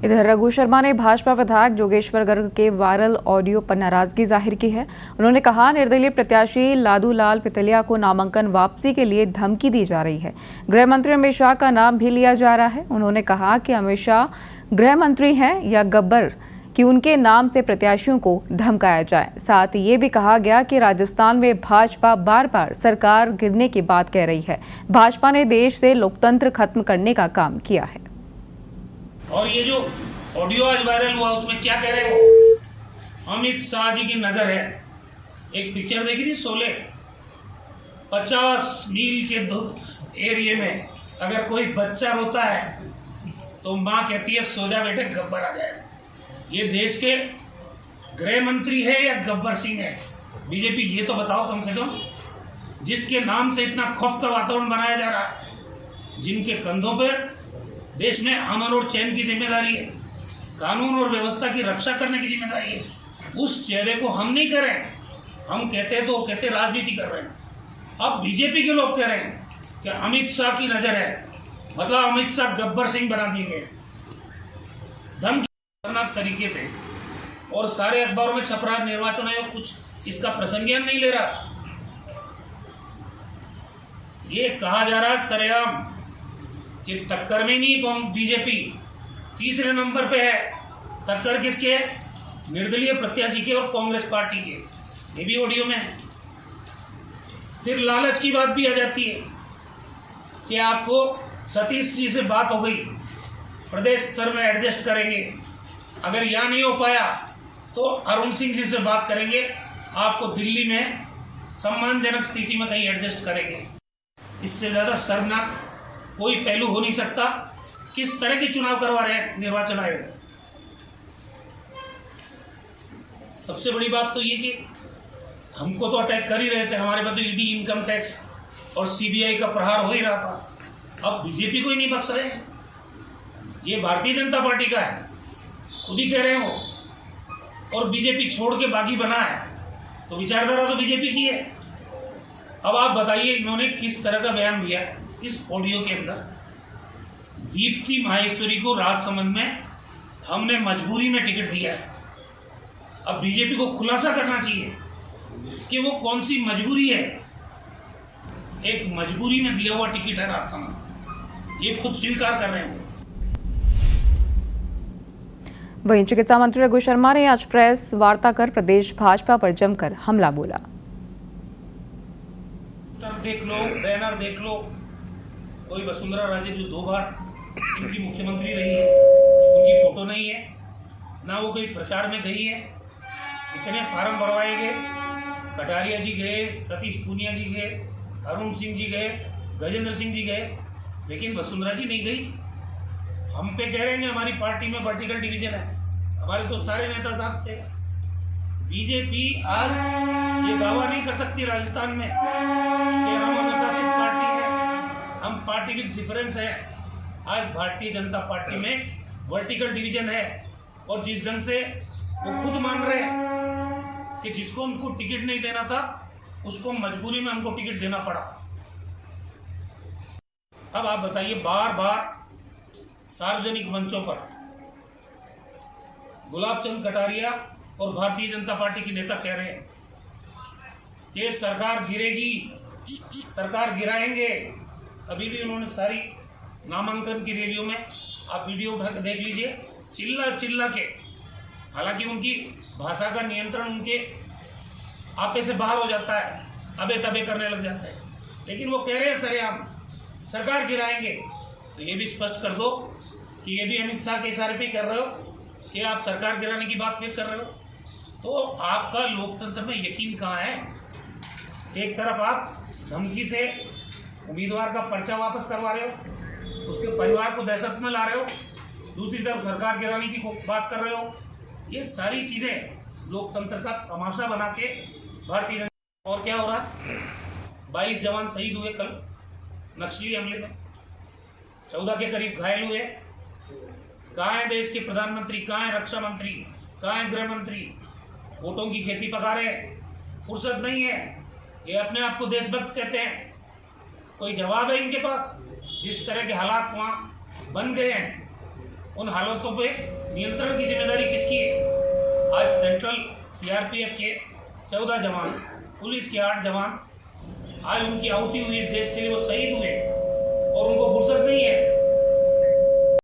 इधर रघु शर्मा ने भाजपा विधायक जोगेश्वर गर्ग के वायरल ऑडियो पर नाराजगी जाहिर की है। उन्होंने कहा, निर्दलीय प्रत्याशी लादूलाल पितलिया को नामांकन वापसी के लिए धमकी दी जा रही है। गृह मंत्री अमित शाह का नाम भी लिया जा रहा है। उन्होंने कहा कि अमित शाह गृह मंत्री हैं या गब्बर कि उनके नाम से प्रत्याशियों को धमकाया जाए। साथ ये भी कहा गया कि राजस्थान में भाजपा बार बार सरकार गिरने की बात कह रही है। भाजपा ने देश से लोकतंत्र खत्म करने का काम किया है। और ये जो ऑडियो आज वायरल हुआ उसमें क्या कह रहे हो? अमित शाह जी की नजर है। एक पिक्चर देखी थी शोले, 50 मील के एरिया में अगर कोई बच्चा रोता है तो माँ कहती है सो जा बेटे गब्बर आ जाएगा। ये देश के गृह मंत्री है या गब्बर सिंह है? बीजेपी ये तो बताओ कम से कम, जिसके नाम से इतना खौफ का वातावरण बनाया जा रहा है, जिनके कंधों पर देश में अमन और चैन की जिम्मेदारी है, कानून और व्यवस्था की रक्षा करने की जिम्मेदारी है, उस चेहरे को हम नहीं कर रहे हैं। हम कहते तो कहते राजनीति कर रहे हैं। अब बीजेपी के लोग कह रहे हैं कि अमित शाह की नजर है, मतलब अमित शाह गब्बर सिंह बना दिए गए धमकी खतरनाक तरीके से। और सारे अखबारों में छप रहा, निर्वाचन आयोग कुछ इसका प्रसंज्ञान नहीं ले रहा। ये कहा जा रहा है सरेआम कि टक्कर में नहीं कौन बीजेपी तीसरे नंबर पे है। टक्कर किसके है? निर्दलीय प्रत्याशी के और कांग्रेस पार्टी के। ये भी ऑडियो में है। फिर लालच की बात भी आ जाती है कि आपको सतीश जी से बात हो गई, प्रदेश स्तर में एडजस्ट करेंगे, अगर यहां नहीं हो पाया तो अरुण सिंह जी से बात करेंगे, आपको दिल्ली में सम्मानजनक स्थिति में कहीं एडजस्ट करेंगे। इससे ज्यादा शर्मनाक कोई पहलू हो नहीं सकता। किस तरह के चुनाव करवा रहे हैं निर्वाचन आयोग? सबसे बड़ी बात तो ये कि हमको तो अटैक कर ही रहे थे, हमारे पर तो ईडी, इनकम टैक्स और सीबीआई का प्रहार हो ही रहा था। अब बीजेपी को ही नहीं बख्श रहे हैं। ये भारतीय जनता पार्टी का है, खुद ही कह रहे हैं वो। और बीजेपी छोड़ के बागी बना है तो विचारधारा तो बीजेपी की है। अब आप बताइए इन्होंने किस तरह का बयान दिया इस ऑडियो के अंदर। दीप्ति माहेश्वरी को राजसमंद में हमने मजबूरी में टिकट दिया है। अब बीजेपी को खुलासा करना चाहिए कि वो कौन सी मजबूरी है। एक मजबूरी में दिया हुआ टिकट है राजसमंद, ये खुद स्वीकार कर रहे हैं। वहीं चिकित्सा मंत्री रघु शर्मा ने आज प्रेस वार्ता कर प्रदेश भाजपा पर जमकर हमला बोला। देख लो, बैनर देख लो, कोई वसुंधरा राजे जो 2 बार इनकी मुख्यमंत्री रही है, उनकी फोटो नहीं है, ना वो कोई प्रचार में गई है। इतने फार्म भरवाए गए, कटारिया जी गए, सतीश पूनिया जी गए, अरुण सिंह जी गए, गजेंद्र सिंह जी गए, लेकिन वसुंधरा जी नहीं गई। हम पे कह रहे हैं हमारी पार्टी में वर्टिकल डिवीजन है, हमारे तो सारे नेता साहब थे। बीजेपी आज ये दावा नहीं कर सकती राजस्थान में कि हम अनुशासित पार्टी है, हम पार्टी की डिफरेंस है। आज भारतीय जनता पार्टी में वर्टिकल डिवीजन है और जिस ढंग से वो खुद मान रहे हैं कि जिसको उनको टिकट नहीं देना था उसको मजबूरी में हमको टिकट देना पड़ा। अब आप बताइए, बार बार सार्वजनिक मंचों पर गुलाब चंद कटारिया और भारतीय जनता पार्टी के नेता कह रहे हैं कि सरकार गिरेगी, सरकार गिराएंगे। अभी भी उन्होंने सारी नामांकन की रैलियों में, आप वीडियो उठा के देख लीजिए, चिल्ला चिल्ला के, हालांकि उनकी भाषा का नियंत्रण उनके आपे से बाहर हो जाता है, अबे तबे करने लग जाता है, लेकिन वो कह रहे हैं सरेआम सरकार गिराएंगे। तो ये भी स्पष्ट कर दो कि ये भी अमित शाह के इशारे पे कर रहे हो कि आप सरकार गिराने की बात फिर कर रहे हो। तो आपका लोकतंत्र में यकीन कहाँ है? एक तरफ आप धमकी से उम्मीदवार का पर्चा वापस करवा रहे हो, उसके परिवार को दहशत में ला रहे हो, दूसरी तरफ सरकार गिराने की बात कर रहे हो। ये सारी चीजें लोकतंत्र का तमाशा बना के भारतीय जनता। और क्या हो रहा? 22 जवान शहीद हुए कल नक्सली हमले में, 14 के करीब घायल हुए। कहाँ है देश के प्रधानमंत्री, कहाँ है रक्षा मंत्री, कहाँ है गृह मंत्री? वोटों की खेती पका रहे, फुर्सत नहीं है। ये अपने आप को देशभक्त कहते हैं, कोई जवाब है इनके पास? जिस तरह के हालात वहाँ बन गए हैं, उन हालातों पे नियंत्रण की जिम्मेदारी किसकी है? आज सेंट्रल सीआरपीएफ के 14 जवान, पुलिस के 8 जवान आज उनकी आहुति हुई, देश के लिए वो शहीद